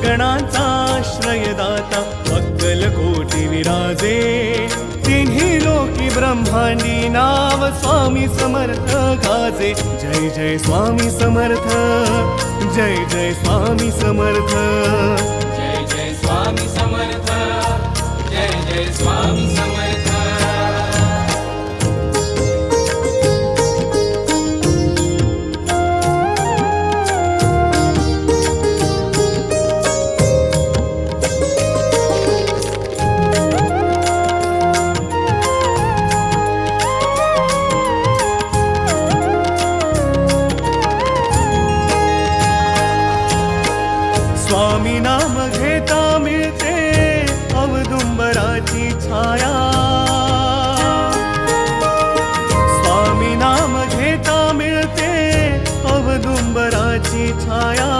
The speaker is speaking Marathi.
गणांचा आश्रयदाता अक्कलकोटी विराजे तिन्ही लोकी ब्रह्मांडी नाव स्वामी समर्थ गाजे जय जय स्वामी समर्थ जय जय स्वामी समर्थ जय जय स्वामी समर्थ जय जय स्वामी समर्थ स्वामी नाम घेता मिळते औदुंबराची छाया स्वामी नाम घेता मिळते औदुंबराची छाया